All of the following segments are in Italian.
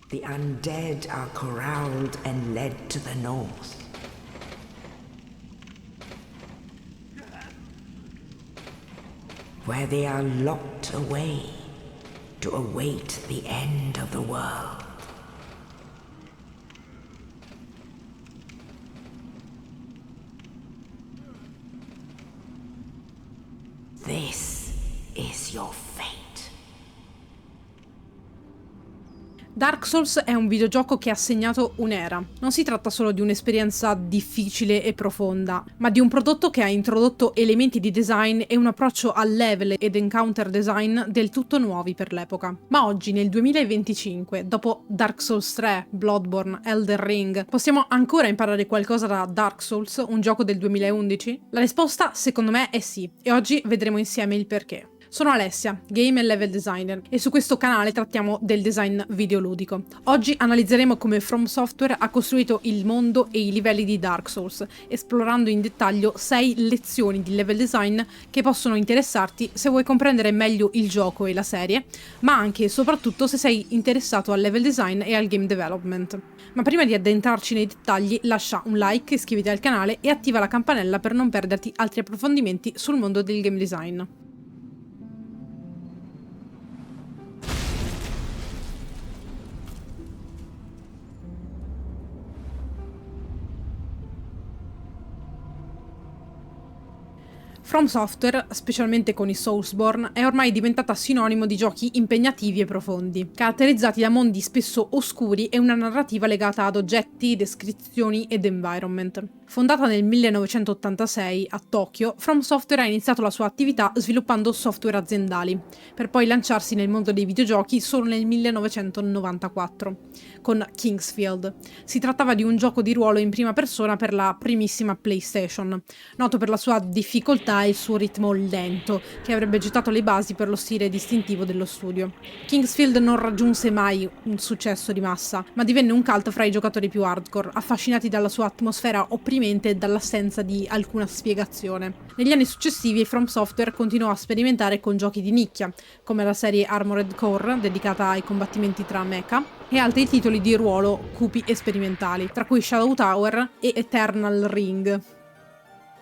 The undead are corralled and led to the north. Where they are locked away to await the end of the world. This is your fate. Dark Souls è un videogioco che ha segnato un'era. Non si tratta solo di un'esperienza difficile e profonda, ma di un prodotto che ha introdotto elementi di design e un approccio al level ed encounter design del tutto nuovi per l'epoca. Ma oggi, nel 2025, dopo Dark Souls 3, Bloodborne, Elden Ring, possiamo ancora imparare qualcosa da Dark Souls, un gioco del 2011? La risposta, secondo me, è sì, e oggi vedremo insieme il perché. Sono Alessia, game e level designer, e su questo canale trattiamo del design videoludico. Oggi analizzeremo come From Software ha costruito il mondo e i livelli di Dark Souls, esplorando in dettaglio 6 lezioni di level design che possono interessarti se vuoi comprendere meglio il gioco e la serie, ma anche e soprattutto se sei interessato al level design e al game development. Ma prima di addentrarci nei dettagli, lascia un like, iscriviti al canale e attiva la campanella per non perderti altri approfondimenti sul mondo del game design. From Software, specialmente con i Soulsborne, è ormai diventata sinonimo di giochi impegnativi e profondi, caratterizzati da mondi spesso oscuri e una narrativa legata ad oggetti, descrizioni ed environment. Fondata nel 1986 a Tokyo, From Software ha iniziato la sua attività sviluppando software aziendali, per poi lanciarsi nel mondo dei videogiochi solo nel 1994, con Kingsfield. Si trattava di un gioco di ruolo in prima persona per la primissima PlayStation, noto per la sua difficoltà e il suo ritmo lento, che avrebbe gettato le basi per lo stile distintivo dello studio. Kingsfield non raggiunse mai un successo di massa, ma divenne un cult fra i giocatori più hardcore, affascinati dalla sua atmosfera opprimente e dall'assenza di alcuna spiegazione. Negli anni successivi From Software continuò a sperimentare con giochi di nicchia, come la serie Armored Core, dedicata ai combattimenti tra mecha, e altri titoli di ruolo cupi e sperimentali, tra cui Shadow Tower e Eternal Ring.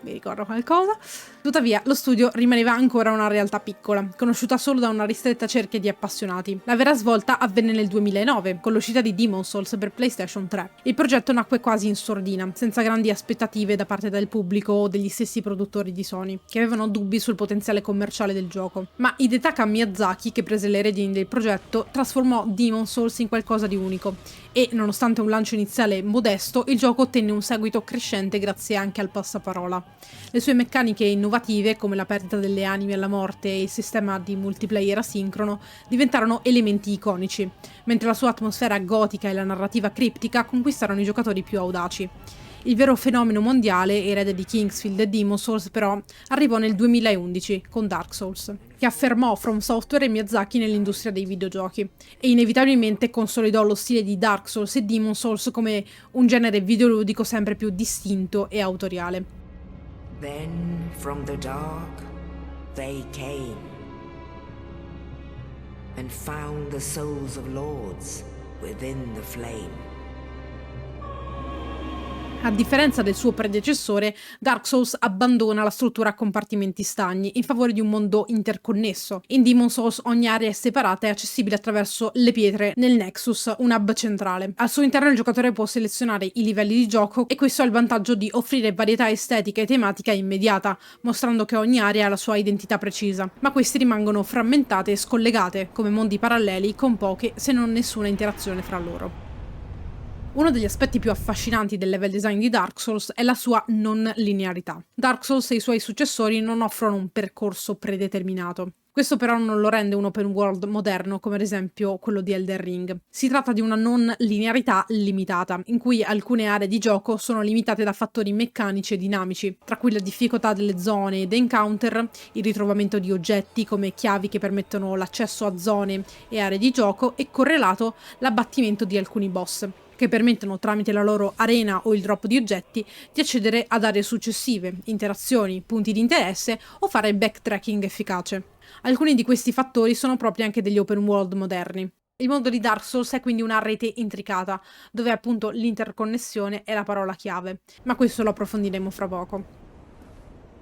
Mi ricordo qualcosa. Tuttavia, lo studio rimaneva ancora una realtà piccola, conosciuta solo da una ristretta cerchia di appassionati. La vera svolta avvenne nel 2009, con l'uscita di Demon's Souls per PlayStation 3. Il progetto nacque quasi in sordina, senza grandi aspettative da parte del pubblico o degli stessi produttori di Sony, che avevano dubbi sul potenziale commerciale del gioco. Ma Hidetaka Miyazaki, che prese le redini del progetto, trasformò Demon's Souls in qualcosa di unico, e, nonostante un lancio iniziale modesto, il gioco ottenne un seguito crescente grazie anche al passaparola. Le sue meccaniche innovative, come la perdita delle anime alla morte e il sistema di multiplayer asincrono, diventarono elementi iconici, mentre la sua atmosfera gotica e la narrativa criptica conquistarono i giocatori più audaci. Il vero fenomeno mondiale, erede di Kingsfield e Demon's Souls, però, arrivò nel 2011 con Dark Souls, che affermò From Software e Miyazaki nell'industria dei videogiochi, e inevitabilmente consolidò lo stile di Dark Souls e Demon's Souls come un genere videoludico sempre più distinto e autoriale. Then from the dark they came and found the souls of lords within the flame. A differenza del suo predecessore, Dark Souls abbandona la struttura a compartimenti stagni in favore di un mondo interconnesso. In Demon's Souls ogni area è separata e accessibile attraverso le pietre nel Nexus, un hub centrale. Al suo interno il giocatore può selezionare i livelli di gioco, e questo ha il vantaggio di offrire varietà estetica e tematica immediata, mostrando che ogni area ha la sua identità precisa, ma queste rimangono frammentate e scollegate, come mondi paralleli con poche, se non nessuna interazione fra loro. Uno degli aspetti più affascinanti del level design di Dark Souls è la sua non linearità. Dark Souls e i suoi successori non offrono un percorso predeterminato. Questo però non lo rende un open world moderno, come ad esempio quello di Elden Ring. Si tratta di una non linearità limitata, in cui alcune aree di gioco sono limitate da fattori meccanici e dinamici, tra cui la difficoltà delle zone ed encounter, il ritrovamento di oggetti come chiavi che permettono l'accesso a zone e aree di gioco, e correlato l'abbattimento di alcuni boss, che permettono tramite la loro arena o il drop di oggetti di accedere ad aree successive, interazioni, punti di interesse o fare backtracking efficace. Alcuni di questi fattori sono propri anche degli open world moderni. Il mondo di Dark Souls è quindi una rete intricata, dove appunto l'interconnessione è la parola chiave, ma questo lo approfondiremo fra poco.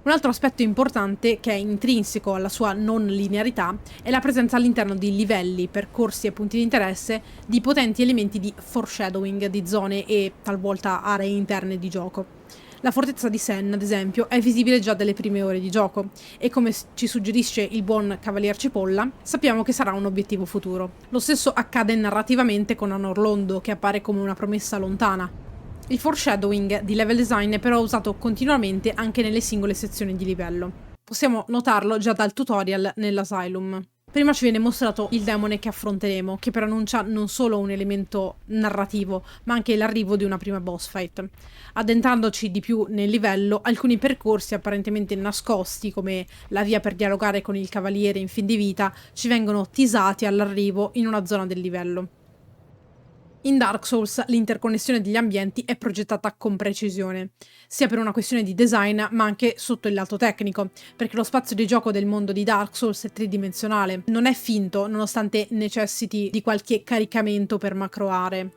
Un altro aspetto importante, che è intrinseco alla sua non linearità, è la presenza all'interno di livelli, percorsi e punti di interesse di potenti elementi di foreshadowing di zone e talvolta aree interne di gioco. La fortezza di Sen, ad esempio, è visibile già dalle prime ore di gioco e come ci suggerisce il buon Cavalier Cipolla, sappiamo che sarà un obiettivo futuro. Lo stesso accade narrativamente con Anor Londo, che appare come una promessa lontana. Il foreshadowing di level design è però usato continuamente anche nelle singole sezioni di livello. Possiamo notarlo già dal tutorial nell'Asylum. Prima ci viene mostrato il demone che affronteremo, che preannuncia non solo un elemento narrativo, ma anche l'arrivo di una prima boss fight. Addentrandoci di più nel livello, alcuni percorsi apparentemente nascosti, come la via per dialogare con il cavaliere in fin di vita, ci vengono teasati all'arrivo in una zona del livello. In Dark Souls l'interconnessione degli ambienti è progettata con precisione, sia per una questione di design ma anche sotto il lato tecnico, perché lo spazio di gioco del mondo di Dark Souls è tridimensionale, non è finto nonostante necessiti di qualche caricamento per macro aree.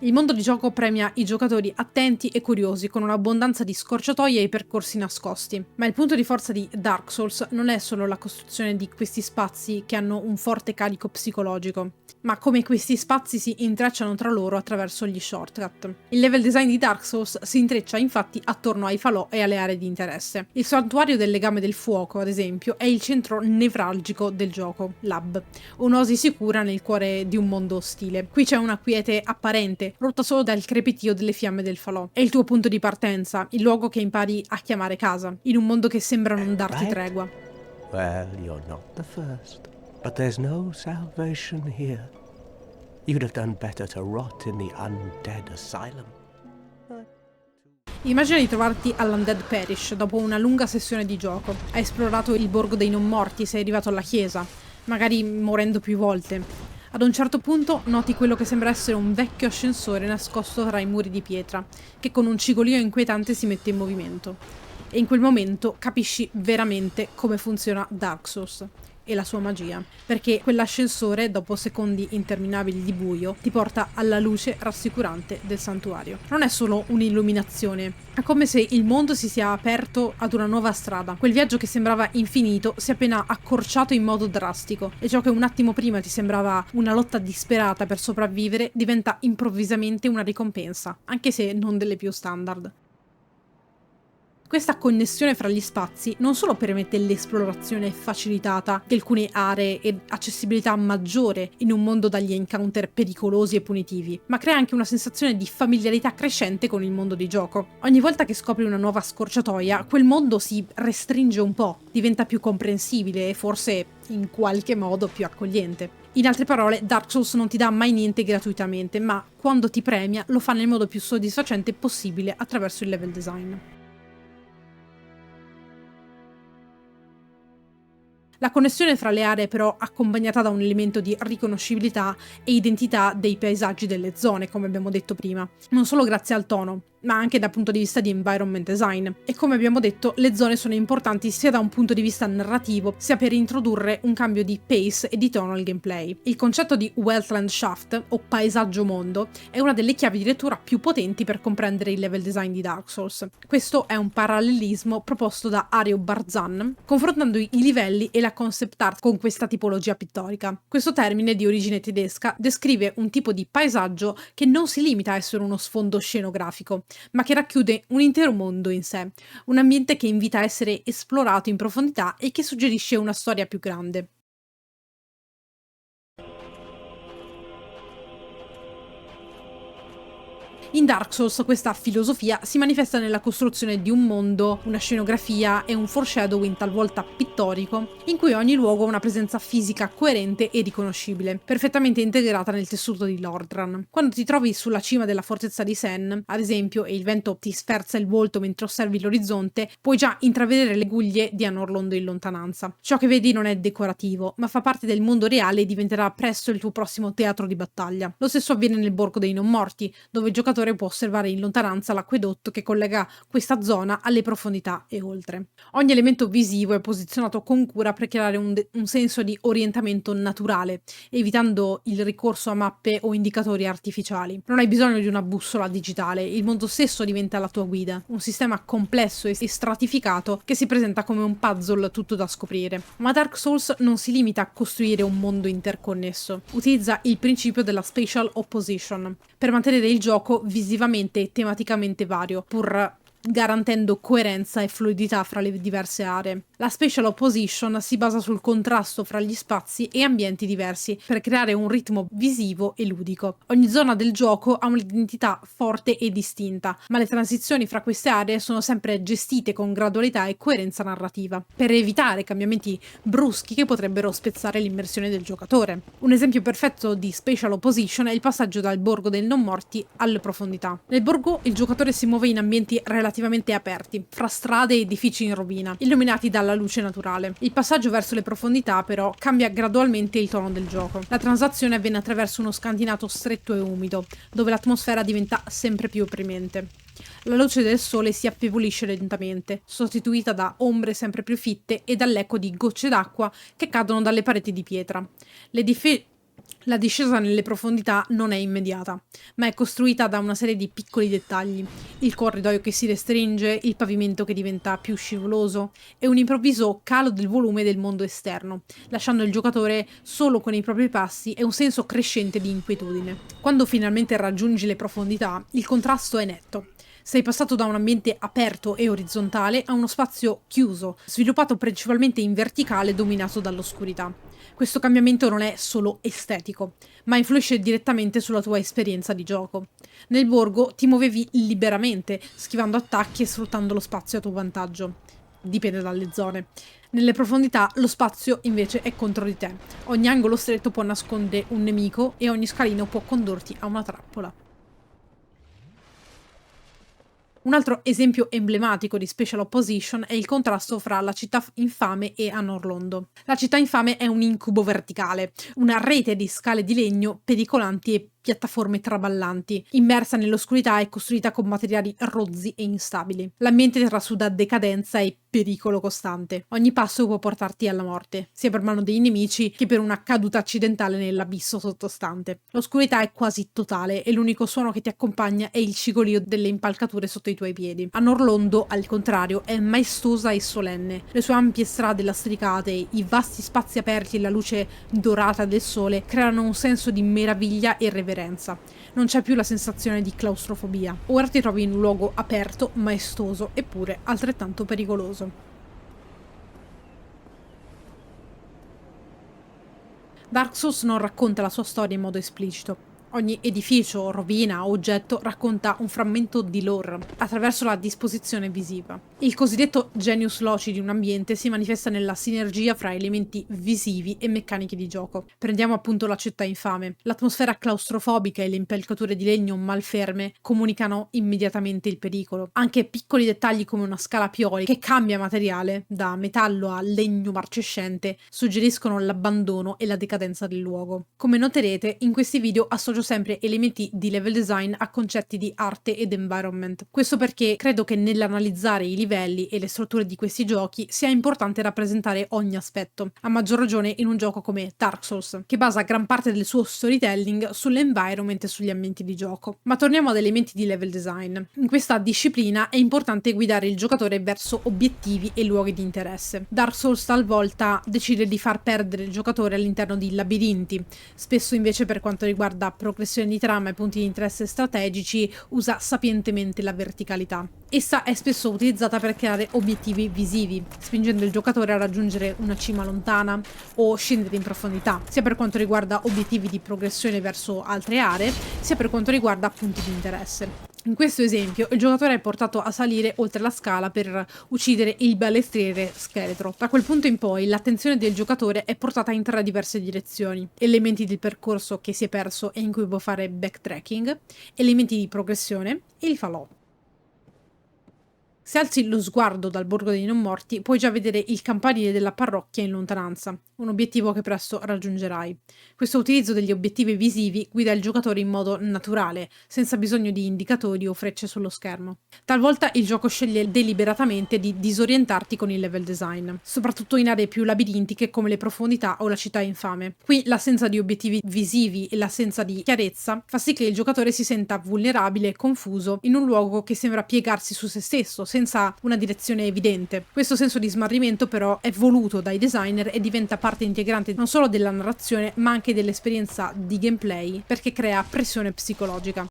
Il mondo di gioco premia i giocatori attenti e curiosi con un'abbondanza di scorciatoie e percorsi nascosti, ma il punto di forza di Dark Souls non è solo la costruzione di questi spazi che hanno un forte carico psicologico, ma come questi spazi si intrecciano tra loro attraverso gli shortcut. Il level design di Dark Souls si intreccia infatti attorno ai falò e alle aree di interesse. Il santuario del legame del fuoco, ad esempio, è il centro nevralgico del gioco, Lab, un'oasi sicura nel cuore di un mondo ostile. Qui c'è una quiete apparente, rotta solo dal crepitio delle fiamme del falò. È il tuo punto di partenza, il luogo che impari a chiamare casa, in un mondo che sembra non darti tregua. Well, you're not the first, but there's no salvation here. You'd have done better to rot in the undead asylum. Immagina di trovarti all'Undead Parish dopo una lunga sessione di gioco. Hai esplorato il borgo dei non morti, sei arrivato alla chiesa, magari morendo più volte. Ad un certo punto noti quello che sembra essere un vecchio ascensore nascosto tra i muri di pietra, che con un cigolio inquietante si mette in movimento. E in quel momento capisci veramente come funziona Dark Souls e la sua magia, perché quell'ascensore, dopo secondi interminabili di buio, ti porta alla luce rassicurante del santuario. Non è solo un'illuminazione, è come se il mondo si sia aperto ad una nuova strada. Quel viaggio che sembrava infinito si è appena accorciato in modo drastico, e ciò che un attimo prima ti sembrava una lotta disperata per sopravvivere diventa improvvisamente una ricompensa, anche se non delle più standard. Questa connessione fra gli spazi non solo permette l'esplorazione facilitata di alcune aree e accessibilità maggiore in un mondo dagli encounter pericolosi e punitivi, ma crea anche una sensazione di familiarità crescente con il mondo di gioco. Ogni volta che scopri una nuova scorciatoia, quel mondo si restringe un po', diventa più comprensibile e forse in qualche modo più accogliente. In altre parole, Dark Souls non ti dà mai niente gratuitamente, ma quando ti premia lo fa nel modo più soddisfacente possibile attraverso il level design. La connessione fra le aree è però accompagnata da un elemento di riconoscibilità e identità dei paesaggi delle zone, come abbiamo detto prima, non solo grazie al tono, ma anche dal punto di vista di environment design. E come abbiamo detto, le zone sono importanti sia da un punto di vista narrativo, sia per introdurre un cambio di pace e di tono al gameplay. Il concetto di Wetland Shaft, o paesaggio mondo, è una delle chiavi di lettura più potenti per comprendere il level design di Dark Souls. Questo è un parallelismo proposto da Ario Barzan, confrontando i livelli e la concept art con questa tipologia pittorica. Questo termine, di origine tedesca, descrive un tipo di paesaggio che non si limita a essere uno sfondo scenografico, ma che racchiude un intero mondo in sé, un ambiente che invita a essere esplorato in profondità e che suggerisce una storia più grande. In Dark Souls questa filosofia si manifesta nella costruzione di un mondo, una scenografia e un foreshadowing talvolta pittorico, in cui ogni luogo ha una presenza fisica coerente e riconoscibile, perfettamente integrata nel tessuto di Lordran. Quando ti trovi sulla cima della fortezza di Sen, ad esempio, e il vento ti sferza il volto mentre osservi l'orizzonte, puoi già intravedere le guglie di Anor Londo in lontananza. Ciò che vedi non è decorativo, ma fa parte del mondo reale e diventerà presto il tuo prossimo teatro di battaglia. Lo stesso avviene nel Borgo dei Non Morti, dove i giocatori giocatore può osservare in lontananza l'acquedotto che collega questa zona alle profondità e oltre. Ogni elemento visivo è posizionato con cura per creare un senso di orientamento naturale, evitando il ricorso a mappe o indicatori artificiali. Non hai bisogno di una bussola digitale, il mondo stesso diventa la tua guida, un sistema complesso e stratificato che si presenta come un puzzle tutto da scoprire. Ma Dark Souls non si limita a costruire un mondo interconnesso, utilizza il principio della spatial opposition per mantenere il gioco visivamente e tematicamente vario, pur garantendo coerenza e fluidità fra le diverse aree. La spatial opposition si basa sul contrasto fra gli spazi e ambienti diversi per creare un ritmo visivo e ludico. Ogni zona del gioco ha un'identità forte e distinta, ma le transizioni fra queste aree sono sempre gestite con gradualità e coerenza narrativa, per evitare cambiamenti bruschi che potrebbero spezzare l'immersione del giocatore. Un esempio perfetto di spatial opposition è il passaggio dal borgo dei non morti alle profondità. Nel borgo il giocatore si muove in ambienti relativamente aperti, fra strade e edifici in rovina, illuminati dalla luce naturale. Il passaggio verso le profondità, però, cambia gradualmente il tono del gioco. La transazione avviene attraverso uno scantinato stretto e umido, dove l'atmosfera diventa sempre più opprimente. La luce del sole si affievolisce lentamente, sostituita da ombre sempre più fitte e dall'eco di gocce d'acqua che cadono dalle pareti di pietra. La discesa nelle profondità non è immediata, ma è costruita da una serie di piccoli dettagli: il corridoio che si restringe, il pavimento che diventa più scivoloso e un improvviso calo del volume del mondo esterno, lasciando il giocatore solo con i propri passi e un senso crescente di inquietudine. Quando finalmente raggiungi le profondità, il contrasto è netto. Sei passato da un ambiente aperto e orizzontale a uno spazio chiuso, sviluppato principalmente in verticale dominato dall'oscurità. Questo cambiamento non è solo estetico, ma influisce direttamente sulla tua esperienza di gioco. Nel borgo ti muovevi liberamente, schivando attacchi e sfruttando lo spazio a tuo vantaggio. Dipende dalle zone. Nelle profondità lo spazio invece è contro di te. Ogni angolo stretto può nascondere un nemico e ogni scalino può condurti a una trappola. Un altro esempio emblematico di Spatial Opposition è il contrasto fra la città infame e Anor Londo. La città infame è un incubo verticale, una rete di scale di legno pericolanti e piattaforme traballanti, immersa nell'oscurità e costruita con materiali rozzi e instabili. L'ambiente trasuda decadenza e pericolo costante. Ogni passo può portarti alla morte, sia per mano dei nemici che per una caduta accidentale nell'abisso sottostante. L'oscurità è quasi totale e l'unico suono che ti accompagna è il cigolio delle impalcature sotto i tuoi piedi. Anor Londo, al contrario, è maestosa e solenne. Le sue ampie strade lastricate, i vasti spazi aperti e la luce dorata del sole creano un senso di meraviglia e reverenza. Non c'è più la sensazione di claustrofobia. Ora ti trovi in un luogo aperto, maestoso, eppure altrettanto pericoloso. Dark Souls non racconta la sua storia in modo esplicito. Ogni edificio, rovina o oggetto racconta un frammento di lore attraverso la disposizione visiva. Il cosiddetto genius loci di un ambiente si manifesta nella sinergia fra elementi visivi e meccaniche di gioco. Prendiamo appunto la città infame. L'atmosfera claustrofobica e le impalcature di legno malferme comunicano immediatamente il pericolo. Anche piccoli dettagli come una scala a pioli che cambia materiale da metallo a legno marcescente suggeriscono l'abbandono e la decadenza del luogo. Come noterete, in questi video associo sempre elementi di level design a concetti di arte ed environment. Questo perché credo che nell'analizzare i livelli e le strutture di questi giochi sia importante rappresentare ogni aspetto, a maggior ragione in un gioco come Dark Souls, che basa gran parte del suo storytelling sull'environment e sugli ambienti di gioco. Ma torniamo ad elementi di level design. In questa disciplina è importante guidare il giocatore verso obiettivi e luoghi di interesse. Dark Souls talvolta decide di far perdere il giocatore all'interno di labirinti, spesso invece per quanto riguarda progressione di trama e punti di interesse strategici usa sapientemente la verticalità. Essa è spesso utilizzata per creare obiettivi visivi, spingendo il giocatore a raggiungere una cima lontana o scendere in profondità, sia per quanto riguarda obiettivi di progressione verso altre aree, sia per quanto riguarda punti di interesse. In questo esempio, il giocatore è portato a salire oltre la scala per uccidere il balestriere scheletro. Da quel punto in poi, l'attenzione del giocatore è portata in tre diverse direzioni: elementi del percorso che si è perso e in cui può fare backtracking, elementi di progressione e il falò. Se alzi lo sguardo dal Borgo dei Non Morti, puoi già vedere il campanile della parrocchia in lontananza, un obiettivo che presto raggiungerai. Questo utilizzo degli obiettivi visivi guida il giocatore in modo naturale, senza bisogno di indicatori o frecce sullo schermo. Talvolta il gioco sceglie deliberatamente di disorientarti con il level design, soprattutto in aree più labirintiche come le profondità o la città infame. Qui l'assenza di obiettivi visivi e l'assenza di chiarezza fa sì che il giocatore si senta vulnerabile e confuso in un luogo che sembra piegarsi su se stesso, senza una direzione evidente. Questo senso di smarrimento però è voluto dai designer e diventa parte integrante non solo della narrazione ma anche dell'esperienza di gameplay, perché crea pressione psicologica.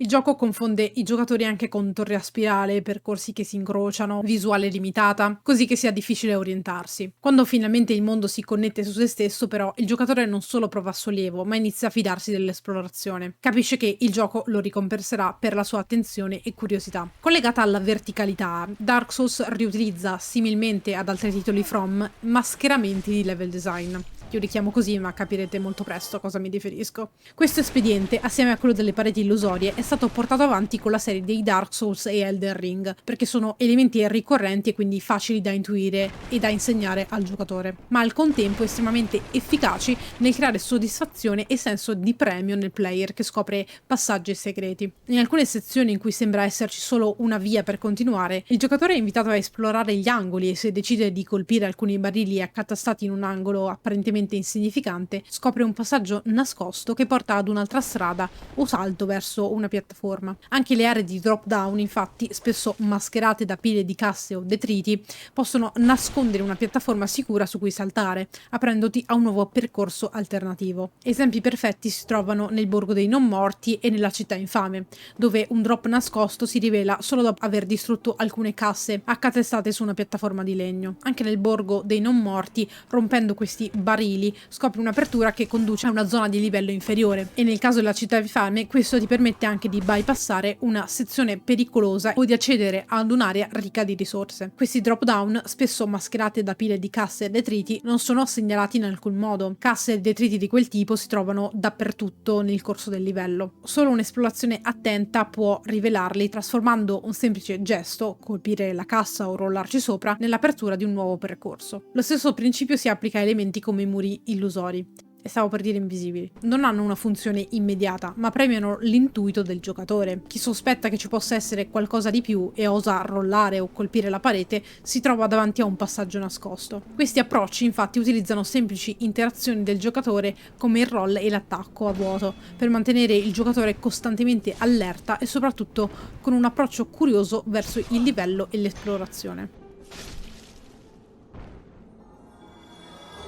Il gioco confonde i giocatori anche con torri a spirale, percorsi che si incrociano, visuale limitata, così che sia difficile orientarsi. Quando finalmente il mondo si connette su se stesso, però, il giocatore non solo prova sollievo, ma inizia a fidarsi dell'esplorazione. Capisce che il gioco lo ricompenserà per la sua attenzione e curiosità. Collegata alla verticalità, Dark Souls riutilizza, similmente ad altri titoli From, mascheramenti di level design. Io li chiamo così, ma capirete molto presto a cosa mi riferisco. Questo espediente, assieme a quello delle pareti illusorie, è stato portato avanti con la serie dei Dark Souls e Elden Ring, perché sono elementi ricorrenti e quindi facili da intuire e da insegnare al giocatore, ma al contempo estremamente efficaci nel creare soddisfazione e senso di premio nel player che scopre passaggi segreti. In alcune sezioni in cui sembra esserci solo una via per continuare, il giocatore è invitato a esplorare gli angoli e se decide di colpire alcuni barili accatastati in un angolo apparentemente insignificante, scopre un passaggio nascosto che porta ad un'altra strada o salto verso una piattaforma. Anche le aree di drop down, infatti, spesso mascherate da pile di casse o detriti, possono nascondere una piattaforma sicura su cui saltare, aprendoti a un nuovo percorso alternativo. Esempi perfetti si trovano nel Borgo dei Non Morti e nella Città Infame, dove un drop nascosto si rivela solo dopo aver distrutto alcune casse accatestate su una piattaforma di legno. Anche nel Borgo dei Non Morti, rompendo questi barili, scopri un'apertura che conduce a una zona di livello inferiore e nel caso della Città Infame questo ti permette anche di bypassare una sezione pericolosa o di accedere ad un'area ricca di risorse. Questi drop down, spesso mascherati da pile di casse e detriti, non sono segnalati in alcun modo. Casse e detriti di quel tipo si trovano dappertutto nel corso del livello. Solo un'esplorazione attenta può rivelarli, trasformando un semplice gesto, colpire la cassa o rollarci sopra, nell'apertura di un nuovo percorso. Lo stesso principio si applica a elementi come i muri illusori, e stavo per dire invisibili. Non hanno una funzione immediata, ma premiano l'intuito del giocatore. Chi sospetta che ci possa essere qualcosa di più e osa rollare o colpire la parete si trova davanti a un passaggio nascosto. Questi approcci infatti utilizzano semplici interazioni del giocatore come il roll e l'attacco a vuoto per mantenere il giocatore costantemente allerta e soprattutto con un approccio curioso verso il livello e l'esplorazione.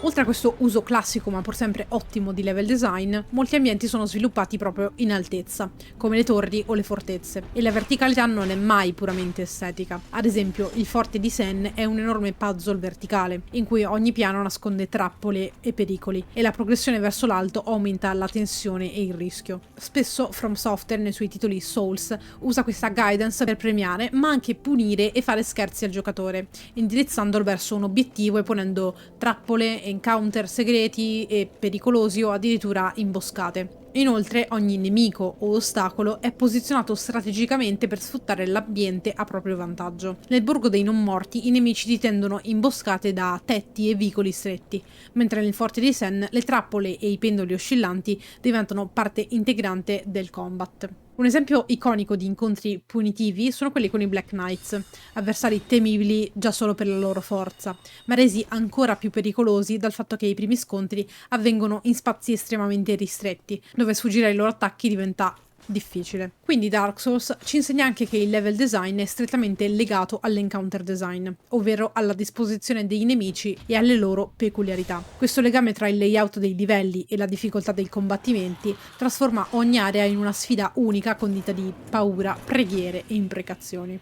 Oltre a questo uso classico ma pur sempre ottimo di level design, molti ambienti sono sviluppati proprio in altezza, come le torri o le fortezze, e la verticalità non è mai puramente estetica. Ad esempio, il forte di Sen è un enorme puzzle verticale, in cui ogni piano nasconde trappole e pericoli, e la progressione verso l'alto aumenta la tensione e il rischio. Spesso From Software nei suoi titoli Souls usa questa guidance per premiare, ma anche punire e fare scherzi al giocatore, indirizzandolo verso un obiettivo e ponendo trappole, encounter segreti e pericolosi o addirittura imboscate. Inoltre ogni nemico o ostacolo è posizionato strategicamente per sfruttare l'ambiente a proprio vantaggio. Nel Borgo dei Non Morti i nemici ti tendono imboscate da tetti e vicoli stretti, mentre nel Forte di Sen le trappole e i pendoli oscillanti diventano parte integrante del combat. Un esempio iconico di incontri punitivi sono quelli con i Black Knights, avversari temibili già solo per la loro forza, ma resi ancora più pericolosi dal fatto che i primi scontri avvengono in spazi estremamente ristretti, dove sfuggire ai loro attacchi diventa difficile. Quindi Dark Souls ci insegna anche che il level design è strettamente legato all'encounter design, ovvero alla disposizione dei nemici e alle loro peculiarità. Questo legame tra il layout dei livelli e la difficoltà dei combattimenti trasforma ogni area in una sfida unica condita di paura, preghiere e imprecazioni.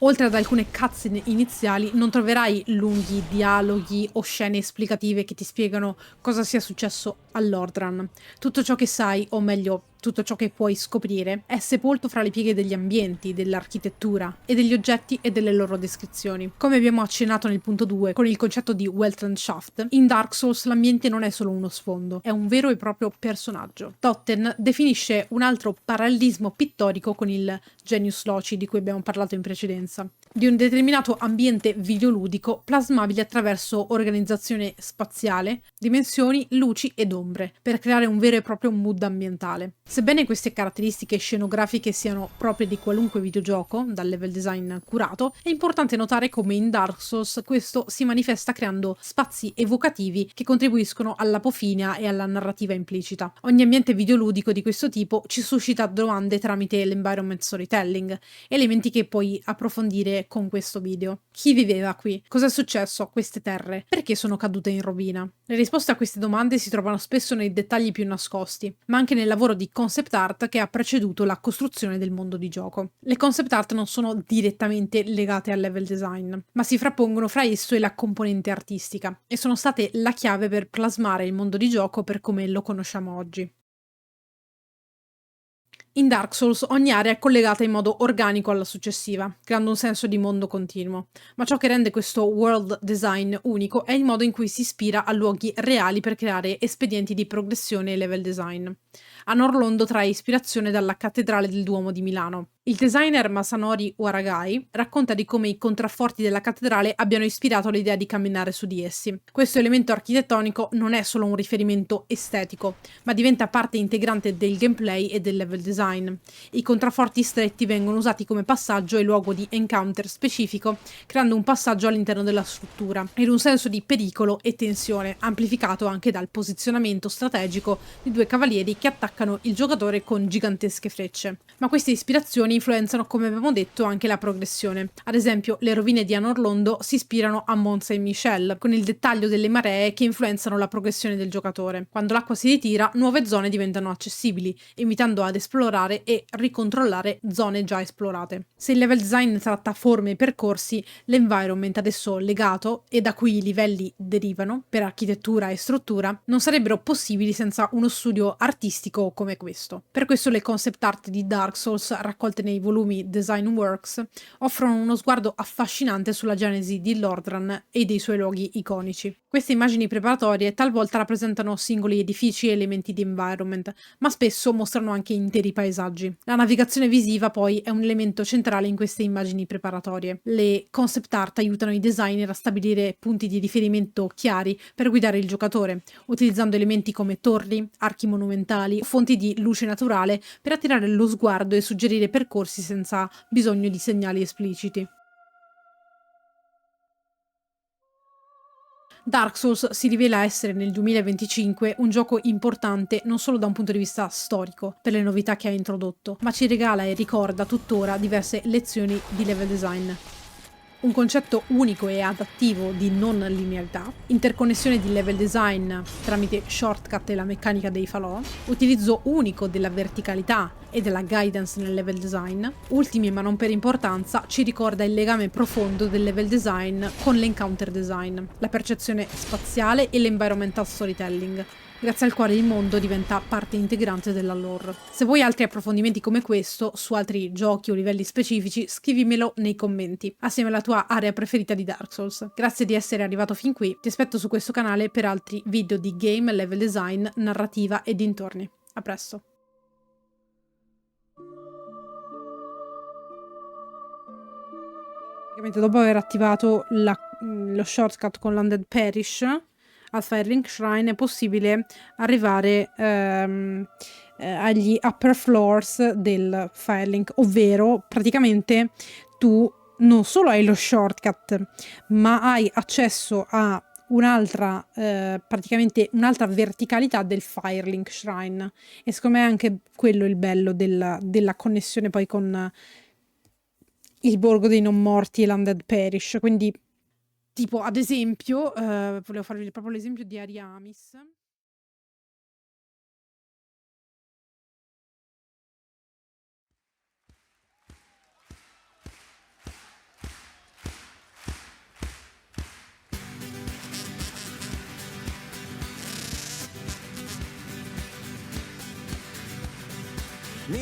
Oltre ad alcune cutscene iniziali, non troverai lunghi dialoghi o scene esplicative che ti spiegano cosa sia successo all'Ordran. Tutto ciò che sai, o meglio, tutto ciò che puoi scoprire è sepolto fra le pieghe degli ambienti, dell'architettura e degli oggetti e delle loro descrizioni. Come abbiamo accennato nel punto 2 con il concetto di Weltanschauung, in Dark Souls l'ambiente non è solo uno sfondo, è un vero e proprio personaggio. Totten definisce un altro parallelismo pittorico con il Genius Loci di cui abbiamo parlato in precedenza, di un determinato ambiente videoludico plasmabile attraverso organizzazione spaziale, dimensioni, luci ed ombre, per creare un vero e proprio mood ambientale. Sebbene queste caratteristiche scenografiche siano proprie di qualunque videogioco, dal level design curato, è importante notare come in Dark Souls questo si manifesta creando spazi evocativi che contribuiscono all'apofinia e alla narrativa implicita. Ogni ambiente videoludico di questo tipo ci suscita domande tramite l'environment storytelling, elementi che puoi approfondire con questo video. Chi viveva qui? Cosa è successo a queste terre? Perché sono cadute in rovina? Le risposte a queste domande si trovano spesso nei dettagli più nascosti, ma anche nel lavoro di concept art che ha preceduto la costruzione del mondo di gioco. Le concept art non sono direttamente legate al level design, ma si frappongono fra esso e la componente artistica, e sono state la chiave per plasmare il mondo di gioco per come lo conosciamo oggi. In Dark Souls ogni area è collegata in modo organico alla successiva, creando un senso di mondo continuo, ma ciò che rende questo world design unico è il modo in cui si ispira a luoghi reali per creare espedienti di progressione e level design. Anor Londo trae ispirazione dalla Cattedrale del Duomo di Milano. Il designer Masanori Waragai racconta di come i contrafforti della cattedrale abbiano ispirato l'idea di camminare su di essi. Questo elemento architettonico non è solo un riferimento estetico, ma diventa parte integrante del gameplay e del level design. I contrafforti stretti vengono usati come passaggio e luogo di encounter specifico, creando un passaggio all'interno della struttura, ed un senso di pericolo e tensione, amplificato anche dal posizionamento strategico di due cavalieri che attaccano il giocatore con gigantesche frecce. Ma queste ispirazioni influenzano, come abbiamo detto, anche la progressione. Ad esempio, le rovine di Anor Londo si ispirano a Mont Saint-Michel, con il dettaglio delle maree che influenzano la progressione del giocatore. Quando l'acqua si ritira, nuove zone diventano accessibili, invitando ad esplorare e ricontrollare zone già esplorate. Se il level design tratta forme e percorsi, l'environment ad esso legato, e da cui i livelli derivano, per architettura e struttura, non sarebbero possibili senza uno studio artistico come questo. Per questo le concept art di Dark Souls, raccolte nei volumi Design Works, offrono uno sguardo affascinante sulla genesi di Lordran e dei suoi luoghi iconici. Queste immagini preparatorie talvolta rappresentano singoli edifici e elementi di environment, ma spesso mostrano anche interi paesaggi. La navigazione visiva poi è un elemento centrale in queste immagini preparatorie. Le concept art aiutano i designer a stabilire punti di riferimento chiari per guidare il giocatore, utilizzando elementi come torri, archi monumentali o fonti di luce naturale per attirare lo sguardo e suggerire percorsi senza bisogno di segnali espliciti. Dark Souls si rivela essere nel 2025 un gioco importante non solo da un punto di vista storico, per le novità che ha introdotto, ma ci regala e ricorda tuttora diverse lezioni di level design. Un concetto unico e adattivo di non linearità, interconnessione di level design tramite shortcut e la meccanica dei falò, utilizzo unico della verticalità e della guidance nel level design, ultimi ma non per importanza ci ricorda il legame profondo del level design con l'encounter design, la percezione spaziale e l'environmental storytelling, grazie al quale il mondo diventa parte integrante della lore. Se vuoi altri approfondimenti come questo, su altri giochi o livelli specifici, scrivimelo nei commenti, assieme alla tua area preferita di Dark Souls. Grazie di essere arrivato fin qui, ti aspetto su questo canale per altri video di game, level design, narrativa e dintorni. A presto! Dopo aver attivato lo shortcut con l'Undead Parish, al Firelink Shrine è possibile arrivare agli upper floors del Firelink, ovvero praticamente tu non solo hai lo shortcut, ma hai accesso a un'altra praticamente un'altra verticalità del Firelink Shrine, e secondo me è anche quello il bello della connessione poi con il Borgo dei Non Morti e l'Undead Parish. Quindi tipo, ad esempio, volevo farvi proprio l'esempio di Ariamis.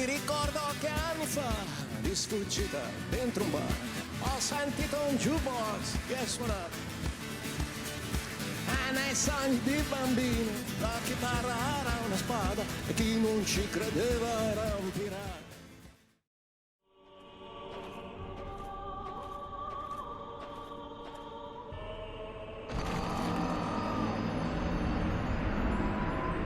Mi ricordo che anni fa, di sfuggita dentro un bar, ho sentito un jukebox che suonava. E nei sogni di bambino la chitarra era una spada e chi non ci credeva era un pirata.